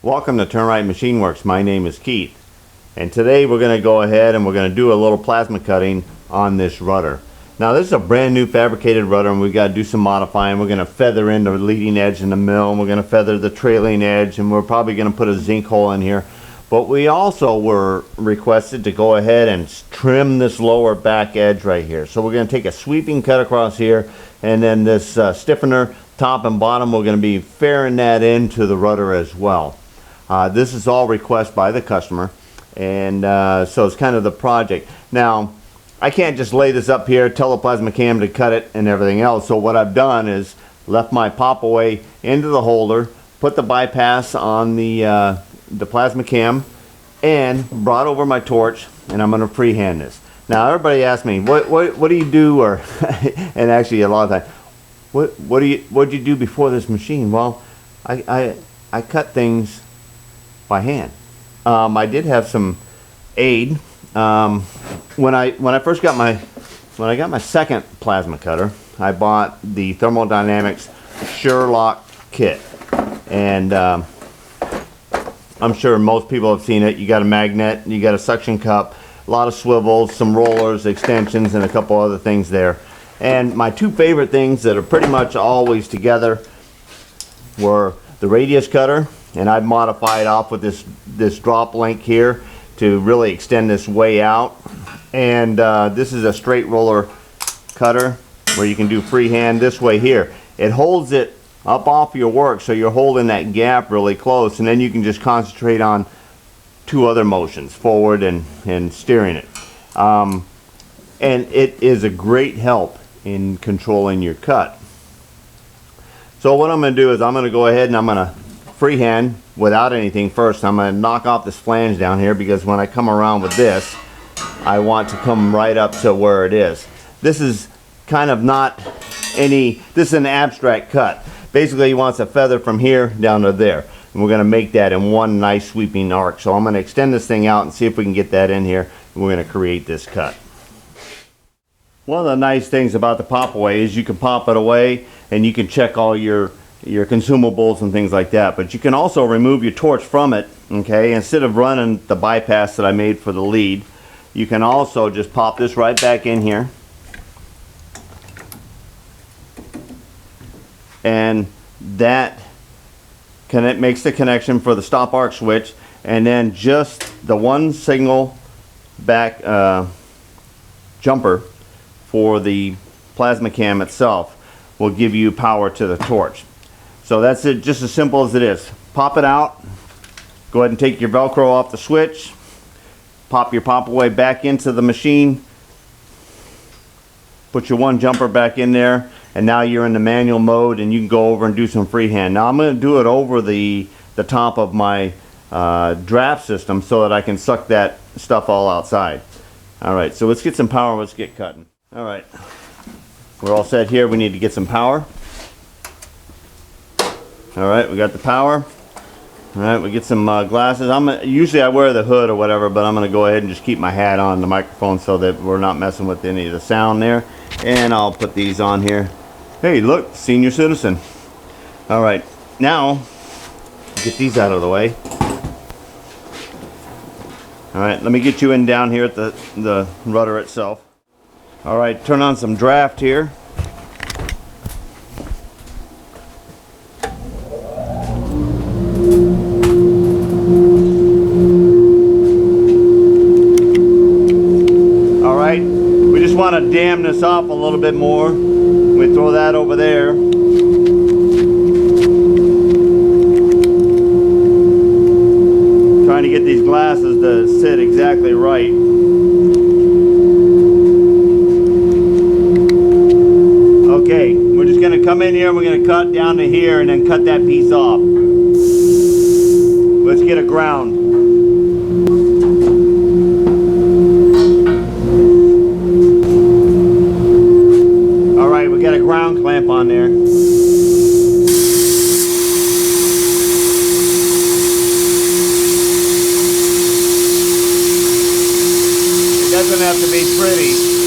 Welcome to Turn Right Machine Works. My name is Keith, and today we're going to go ahead and we're going to do a little plasma cutting on this rudder. Now this is a brand new fabricated rudder, and we've got to do some modifying. We're going to feather in the leading edge in the mill, and we're going to feather the trailing edge, and we're probably going to put a zinc hole in here. But we also were requested to go ahead and trim this lower back edge right here. So we're going to take a sweeping cut across here, and then this stiffener top and bottom, we're going to be fairing that into the rudder as well. This is all request by the customer, and so it's kind of the project. Now, I can't just lay this up here, tell the PlasmaCAM to cut it and everything else. So what I've done is left my pop away into the holder, put the bypass on the PlasmaCAM, and brought over my torch, and I'm going to freehand this. Now everybody asks me, what do you do, or and actually a lot of times, what did you do before this machine? Well, I cut things by hand. I did have some aid. When I first got my second plasma cutter, I bought the Thermodynamics Sherlock kit, and I'm sure most people have seen it. You got a magnet, you got a suction cup, a lot of swivels, some rollers, extensions, and a couple other things there. And my two favorite things that are pretty much always together were the radius cutter, and I've modified off with this drop link here to really extend this way out. And this is a straight roller cutter where you can do freehand this way here. It holds it up off your work, so you're holding that gap really close, and then you can just concentrate on two other motions, forward and steering it. And it is a great help in controlling your cut. So what I'm going to do is I'm going to go ahead and I'm going to freehand without anything first. I'm going to knock off this flange down here, because when I come around with this, I want to come right up to where it is. This is kind of not any, this is an abstract cut. Basically he wants a feather from here down to there, and we're going to make that in one nice sweeping arc. So I'm going to extend this thing out and see if we can get that in here, and we're going to create this cut. One of the nice things about the pop away is you can pop it away and you can check all your consumables and things like that, but you can also remove your torch from it. Okay, instead of running the bypass that I made for the lead, you can also just pop this right back in here, and that makes the connection for the stop arc switch, and then just the one single back jumper for the PlasmaCAM itself will give you power to the torch. So that's it, just as simple as it is. Pop it out, go ahead and take your Velcro off the switch, pop your pop away back into the machine, put your one jumper back in there, and now you're in the manual mode, and you can go over and do some freehand. Now I'm going to do it over the top of my draft system so that I can suck that stuff all outside. Alright, so let's get some power, let's get cutting. Alright, we're all set here. We need to get some power. Alright, we got the power. Alright, we get some glasses. Usually I wear the hood or whatever, but I'm going to go ahead and just keep my hat on the microphone so that we're not messing with any of the sound there. And I'll put these on here. Hey, look, senior citizen. Alright, now get these out of the way. Alright, let me get you in down here at the rudder itself. Alright, turn on some draft here. Alright, we just want to dam this off a little bit more. We throw that over there. Trying to get these glasses to sit exactly right. Okay, we're just going to come in here, we're going to cut down to here and then cut that piece off. Let's get a ground. Alright, we got a ground clamp on there. It doesn't have to be pretty.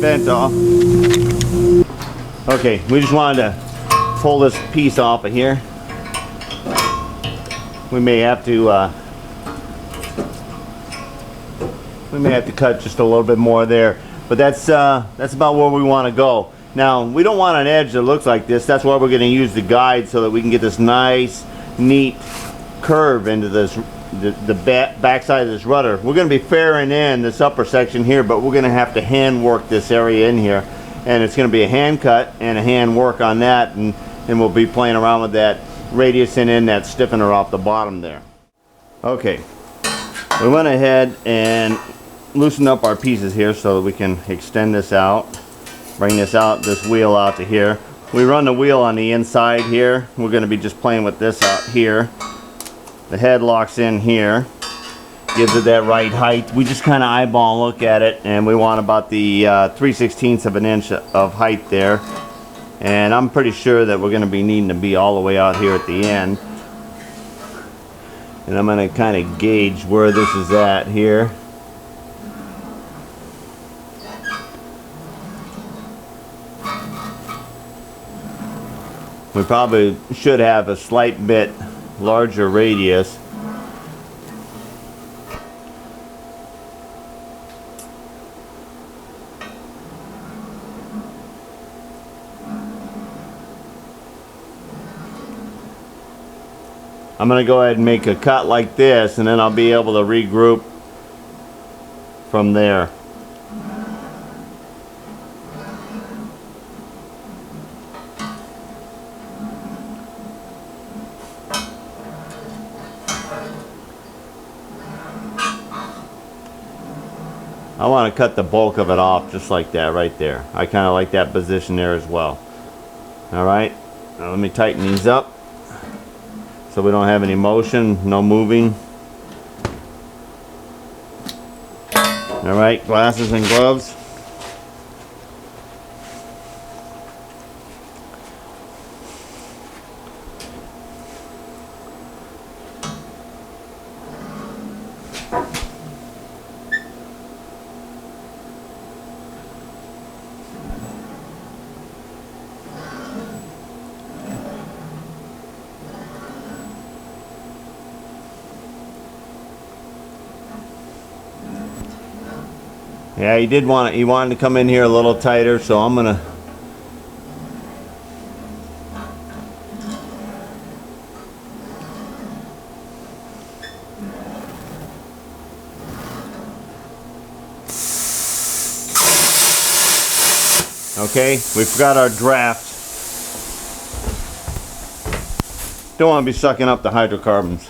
bent off. Okay, we just wanted to pull this piece off of here. We may have to cut just a little bit more there, but that's about where we want to go. Now we don't want an edge that looks like this. That's why we're going to use the guide so that we can get this nice, neat curve into this the back side of this rudder. We're going to be fairing in this upper section here, but we're going to have to hand work this area in here, and it's going to be a hand cut and a hand work on that, and we'll be playing around with that radius and in that stiffener off the bottom there. Okay, we went ahead and loosened up our pieces here so that we can extend this out, bring this wheel out to here. We run the wheel on the inside here. We're going to be just playing with this out here. The head locks in here, gives it that right height. We just kind of eyeball look at it, and we want about the 3/16 of an inch of height there. And I'm pretty sure that we're going to be needing to be all the way out here at the end. And I'm going to kind of gauge where this is at here. We probably should have a slight bit larger radius. I'm going to go ahead and make a cut like this, and then I'll be able to regroup from there. I want to cut the bulk of it off just like that right there. I kind of like that position there as well. Alright, now let me tighten these up so we don't have any motion, no moving. Alright, glasses and gloves. Yeah, he wanted to come in here a little tighter, so I'm gonna okay, we forgot our draft. Don't want to be sucking up the hydrocarbons.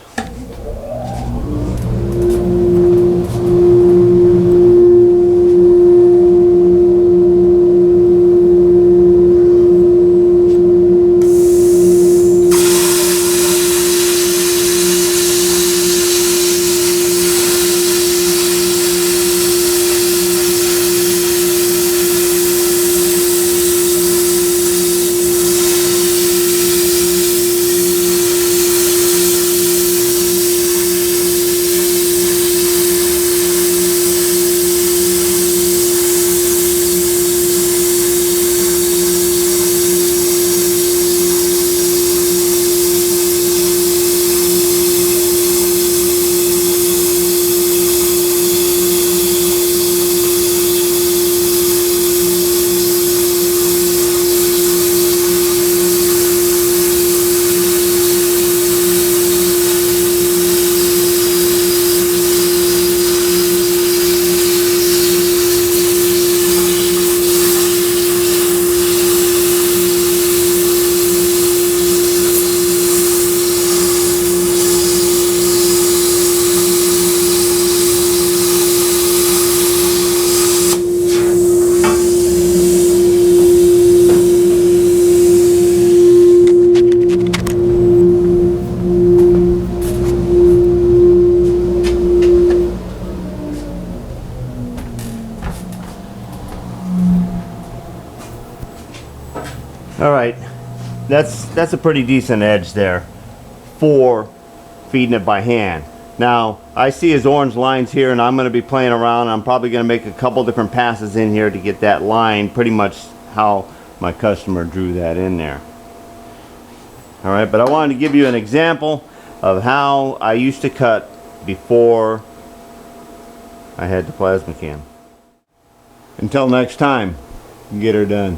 Alright, that's a pretty decent edge there for feeding it by hand. Now, I see his orange lines here, and I'm going to be playing around. I'm probably going to make a couple different passes in here to get that line pretty much how my customer drew that in there. Alright, but I wanted to give you an example of how I used to cut before I had the PlasmaCAM. Until next time, get her done.